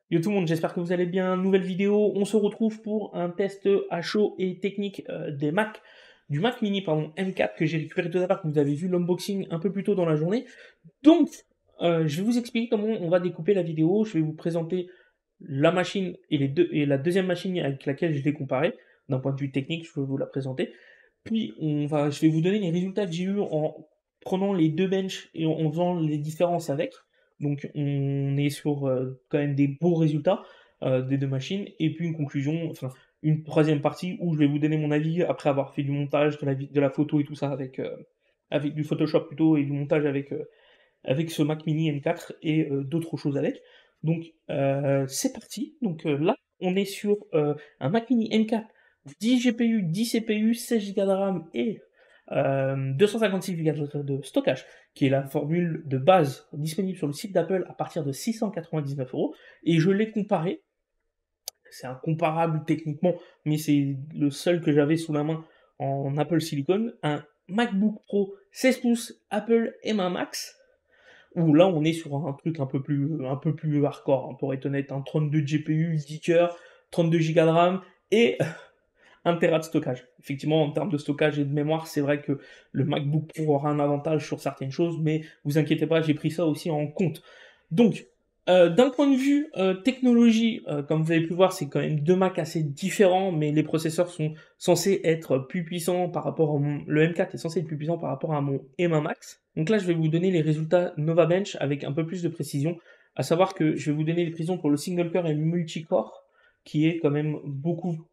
Yo tout le monde, j'espère que vous allez bien. Nouvelle vidéo, on se retrouve pour un test à chaud et technique du Mac Mini pardon, M4 que j'ai récupéré tout à l'heure, que vous avez vu l'unboxing un peu plus tôt dans la journée. Donc, je vais vous expliquer comment on va découper la vidéo. Je vais vous présenter la machine et la deuxième machine avec laquelle je l'ai comparé. D'un point de vue technique, je vais vous la présenter. Puis, je vais vous donner les résultats que j'ai eu en prenant les deux benches et en faisant les différences avec. Donc, on est sur quand même des beaux résultats des deux machines. Et puis, une conclusion, enfin, une troisième partie où je vais vous donner mon avis après avoir fait du montage, de la photo et tout ça avec du Photoshop plutôt et du montage avec ce Mac Mini M4 et d'autres choses avec. Donc, c'est parti. Donc là, on est sur un Mac Mini M4, 10 GPU, 10 CPU, 16 Go de RAM et 256 Go de stockage, qui est la formule de base disponible sur le site d'Apple à partir de 699 euros. Et je l'ai comparé, c'est incomparable techniquement, mais c'est le seul que j'avais sous la main en Apple Silicon, un MacBook Pro 16 pouces Apple M1 Max, où là on est sur un truc un peu plus hardcore, hein, pour être honnête, un 32 GPU, 10 cœurs, 32 Go de RAM et 1 Tera de stockage. Effectivement, en termes de stockage et de mémoire, c'est vrai que le MacBook Pro aura un avantage sur certaines choses, mais vous inquiétez pas, j'ai pris ça aussi en compte. Donc, d'un point de vue technologie, comme vous avez pu voir, c'est quand même deux Macs assez différents, mais les processeurs sont censés être plus puissants par rapport le M4 est censé être plus puissant par rapport à mon M1 Max. Donc là, je vais vous donner les résultats Nova Bench avec un peu plus de précision, à savoir que je vais vous donner les précisions pour le single core et multicore, qui est quand même beaucoup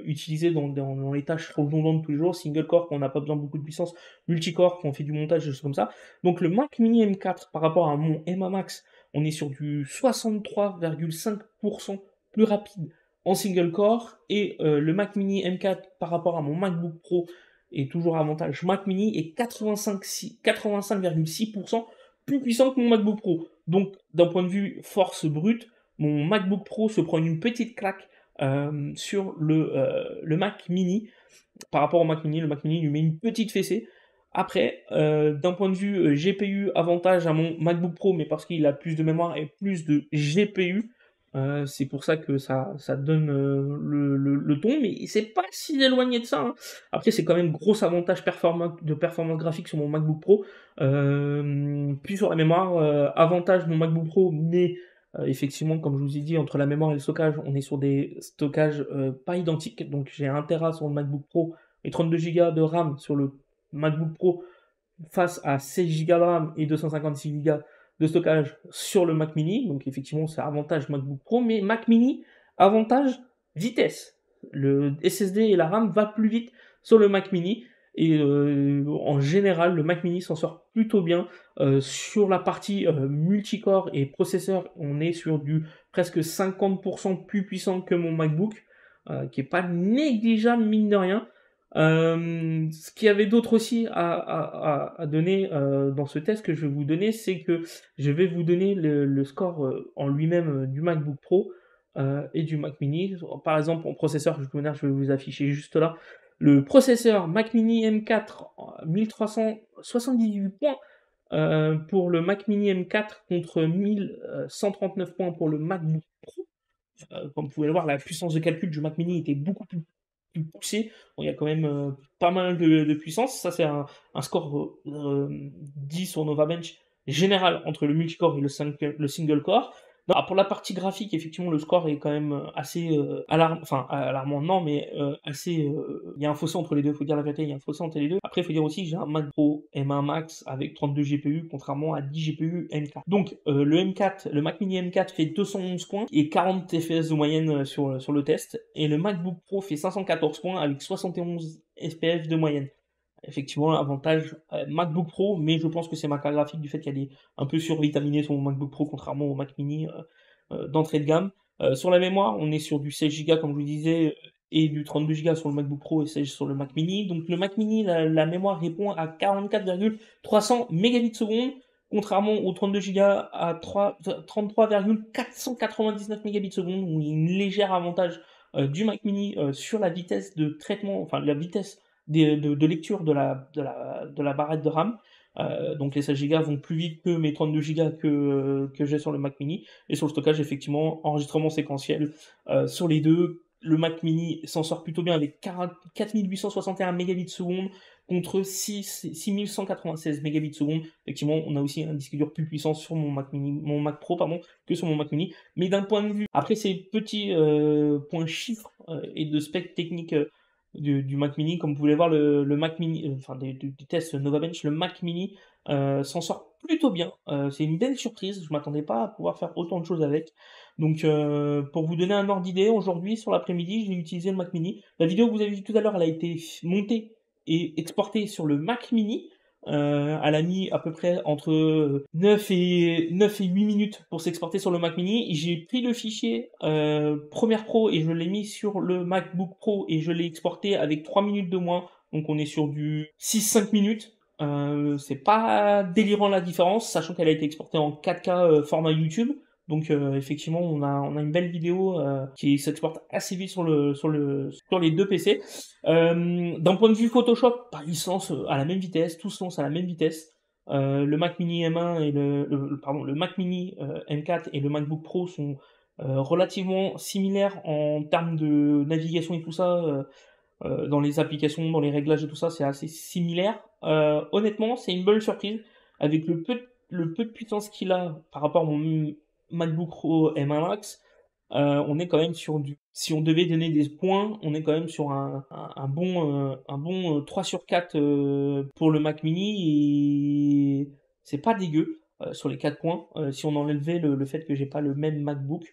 utilisé dans les tâches redondantes tous les jours, single core quand on n'a pas besoin de beaucoup de puissance, multicore quand on fait du montage, des choses comme ça. Donc le Mac Mini M4 par rapport à mon M1 Max, on est sur du 63,5% plus rapide en single core, et le Mac Mini M4 par rapport à mon MacBook Pro est toujours avantage Mac Mini est 85,6% plus puissant que mon MacBook Pro. Donc d'un point de vue force brute, mon MacBook Pro se prend une petite claque sur le Mac Mini. Par rapport au Mac Mini, le Mac Mini lui met une petite fessée. Après, d'un point de vue GPU, avantage à mon MacBook Pro, mais parce qu'il a plus de mémoire et plus de GPU, c'est pour ça que ça donne le ton, mais c'est pas si éloigné de ça, hein. Après, c'est quand même gros avantage de performance graphique sur mon MacBook Pro. Puis sur la mémoire, avantage de mon MacBook Pro, mais effectivement, comme je vous ai dit, entre la mémoire et le stockage, on est sur des stockages pas identiques. Donc j'ai 1 Tera sur le MacBook Pro et 32 Go de RAM sur le MacBook Pro face à 16 Go de RAM et 256 Go de stockage sur le Mac Mini. Donc effectivement, c'est avantage MacBook Pro, mais Mac Mini, avantage vitesse. Le SSD et la RAM va plus vite sur le Mac Mini. Et en général, le Mac Mini s'en sort plutôt bien. Sur la partie multicore et processeur, on est sur du presque 50% plus puissant que mon MacBook, qui est pas négligeable mine de rien. Ce qu'il y avait d'autre aussi à donner dans ce test que je vais vous donner, c'est que je vais vous donner le score en lui-même du MacBook Pro et du Mac Mini. Par exemple, en processeur, je vais vous afficher juste là. Le processeur Mac Mini M4, 1378 points pour le Mac Mini M4 contre 1139 points pour le MacBook Pro. Comme vous pouvez le voir, la puissance de calcul du Mac Mini était beaucoup plus poussée. Bon, il y a quand même pas mal de puissance. Ça, c'est un score 10 sur NovaBench général entre le multicore et le single core. Non, pour la partie graphique, effectivement, le score est quand même assez alarmant, non, mais assez. Il y a un fossé entre les deux, il faut dire la vérité, il y a un fossé entre les deux. Après, il faut dire aussi que j'ai un Mac Pro M1 Max avec 32 GPU, contrairement à 10 GPU M4. Donc, le Mac Mini M4 fait 211 points et 40 FPS de moyenne sur le test, et le MacBook Pro fait 514 points avec 71 FPS de moyenne. Effectivement, avantage MacBook Pro, mais je pense que c'est ma carte graphique du fait qu'elle est un peu survitaminée sur mon MacBook Pro, contrairement au Mac Mini d'entrée de gamme. Sur la mémoire, on est sur du 16 Go, comme je vous disais, et du 32 Go sur le MacBook Pro et 16 sur le Mac Mini. Donc le Mac Mini, la mémoire répond à 44,300 mégabits seconde, contrairement au 32 Go à 33,499 mégabits seconde, où il y a une légère avantage du Mac Mini sur la vitesse de traitement, enfin la vitesse de lecture de la barrette de RAM. Donc les 16 Go vont plus vite que mes 32 Go que j'ai sur le Mac mini. Et sur le stockage, effectivement, enregistrement séquentiel sur les deux. Le Mac mini s'en sort plutôt bien avec 4861 mégabits seconde contre 6196 mégabits seconde. Effectivement, on a aussi un disque dur plus puissant sur mon Mac Pro, pardon, que sur mon Mac mini. Mais d'un point de vue, après ces petits points chiffres et de spec technique du Mac mini, comme vous pouvez voir, le Mac mini, enfin des tests Novabench, le Mac mini s'en sort plutôt bien. C'est une belle surprise, je m'attendais pas à pouvoir faire autant de choses avec. Donc pour vous donner un ordre d'idée, aujourd'hui sur l'après-midi, j'ai utilisé le Mac mini. La vidéo que vous avez vue tout à l'heure, elle a été montée et exportée sur le Mac mini. Elle a mis à peu près entre 9 et 8 minutes pour s'exporter sur le Mac mini. J'ai pris le fichier Premiere Pro et je l'ai mis sur le MacBook Pro et je l'ai exporté avec 3 minutes de moins. Donc on est sur du 6-5 minutes. C'est pas délirant la différence, sachant qu'elle a été exportée en 4K format YouTube. Donc effectivement, on a une belle vidéo qui s'exporte assez vite sur les deux PC. D'un point de vue Photoshop, bah, ils se lancent à la même vitesse, tous se lancent à la même vitesse. Le Mac Mini M1 et le Mac Mini M4 et le MacBook Pro sont relativement similaires en termes de navigation et tout ça. Dans les applications, dans les réglages et tout ça, c'est assez similaire. Honnêtement, c'est une bonne surprise avec le peu de puissance qu'il a par rapport à mon MacBook Pro M1 Max. On est quand même sur si on devait donner des points, on est quand même sur un bon 3 sur 4 pour le Mac mini et c'est pas dégueu sur les 4 points. Si on enlevait le fait que j'ai pas le même MacBook,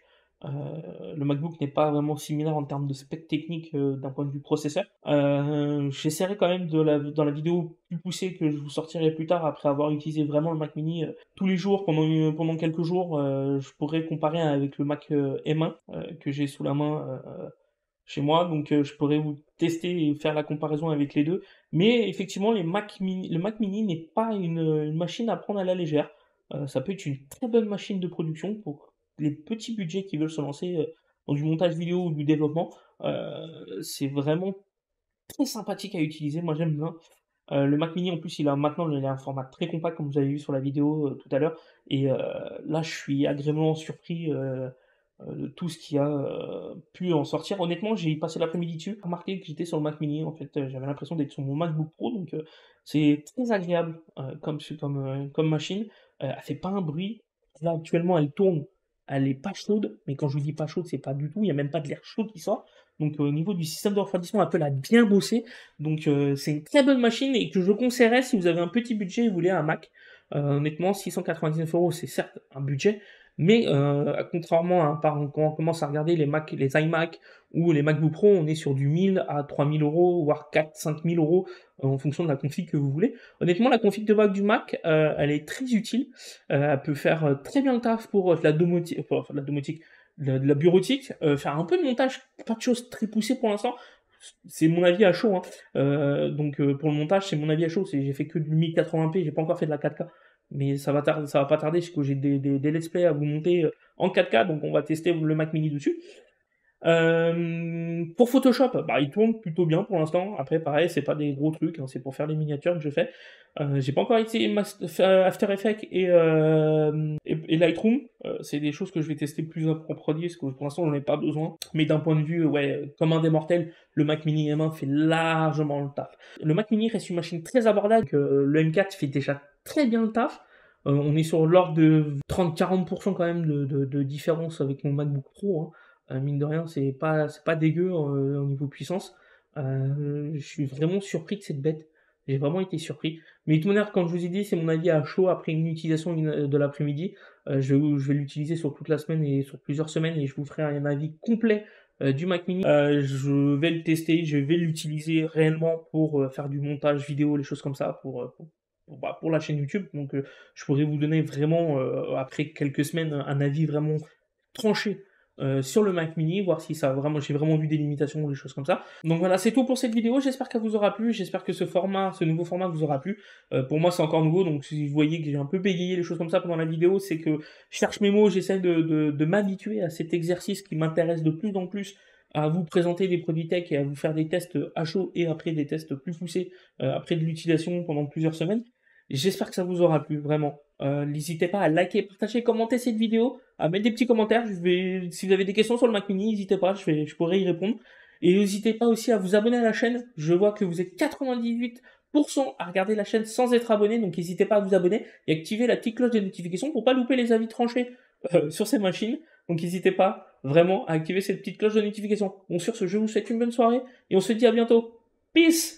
le MacBook n'est pas vraiment similaire en termes de spec technique d'un point de vue processeur. J'essaierai quand même dans la vidéo plus poussée que je vous sortirai plus tard après avoir utilisé vraiment le Mac mini tous les jours pendant quelques jours. Je pourrais comparer avec le Mac M1 que j'ai sous la main chez moi, donc je pourrais vous tester et faire la comparaison avec les deux. Mais effectivement, le Mac mini n'est pas une machine à prendre à la légère. Ça peut être une très bonne machine de production pour les petits budgets qui veulent se lancer dans du montage vidéo ou du développement. C'est vraiment très sympathique à utiliser, moi j'aime bien. Le Mac mini en plus il a un format très compact comme vous avez vu sur la vidéo tout à l'heure et là je suis agréablement surpris de tout ce qui a pu en sortir. Honnêtement j'ai passé l'après-midi dessus, j'ai remarqué que j'étais sur le Mac mini en fait, j'avais l'impression d'être sur mon MacBook Pro donc c'est très agréable comme machine. Elle fait pas un bruit, là actuellement elle tourne, elle est pas chaude, mais quand je vous dis pas chaude c'est pas du tout, il y a même pas de l'air chaud qui sort. Donc au niveau du système de refroidissement, Apple a bien bossé. Donc c'est une très bonne machine et que je conseillerais si vous avez un petit budget et vous voulez un Mac. Honnêtement, 699 euros, c'est certes un budget, mais contrairement à quand on commence à regarder les iMac ou les MacBook Pro, on est sur du 1000 à 3000 euros, voire 4-5000 euros en fonction de la config que vous voulez. Honnêtement, la config de base du Mac, elle est très utile. Elle peut faire très bien le taf pour de la domotique, de la bureautique, faire un peu de montage, pas de choses très poussées pour l'instant. C'est mon avis à chaud, hein. Donc pour le montage, c'est mon avis à chaud. J'ai fait que du 1080p, j'ai pas encore fait de la 4K. Mais ça va pas tarder, parce que j'ai des let's play à vous monter en 4K, donc on va tester le Mac mini dessus. Pour Photoshop, bah, il tourne plutôt bien pour l'instant. Après, pareil, c'est pas des gros trucs, hein, c'est pour faire les miniatures que je fais. J'ai pas encore essayé After Effects et Lightroom. C'est des choses que je vais tester plus approfondies, parce que pour l'instant, j'en ai pas besoin. Mais d'un point de vue, ouais, comme un des mortels, le Mac Mini M1 fait largement le taf. Le Mac Mini reste une machine très abordable, le M4 fait déjà très bien le taf. On est sur l'ordre de 30-40% quand même de différence avec mon MacBook Pro, hein. Mine de rien, c'est pas dégueu au niveau puissance. Je suis vraiment surpris de cette bête. J'ai vraiment été surpris. Mais de toute manière, comme je vous ai dit, c'est mon avis à chaud après une utilisation de l'après-midi. Je vais l'utiliser sur toute la semaine et sur plusieurs semaines et je vous ferai un avis complet du Mac Mini. Je vais le tester, je vais l'utiliser réellement pour faire du montage vidéo, les choses comme ça, pour la chaîne YouTube. Donc je pourrais vous donner vraiment, après quelques semaines, un avis vraiment tranché sur le Mac mini, voir si j'ai vraiment vu des limitations ou des choses comme ça. Donc voilà, c'est tout pour cette vidéo, j'espère qu'elle vous aura plu, j'espère que ce nouveau format vous aura plu. Pour moi c'est encore nouveau, donc si vous voyez que j'ai un peu bégayé les choses comme ça pendant la vidéo, c'est que je cherche mes mots, j'essaie de m'habituer à cet exercice qui m'intéresse de plus en plus, à vous présenter des produits tech et à vous faire des tests à chaud et après des tests plus poussés après de l'utilisation pendant plusieurs semaines. J'espère que ça vous aura plu, vraiment. N'hésitez pas à liker, partager, commenter cette vidéo, à mettre des petits commentaires. Si vous avez des questions sur le Mac Mini, n'hésitez pas, je pourrai y répondre. Et n'hésitez pas aussi à vous abonner à la chaîne. Je vois que vous êtes 98% à regarder la chaîne sans être abonné, donc n'hésitez pas à vous abonner et activer la petite cloche de notification pour pas louper les avis tranchés sur ces machines. Donc n'hésitez pas vraiment à activer cette petite cloche de notification. Bon, sur ce, je vous souhaite une bonne soirée et on se dit à bientôt. Peace!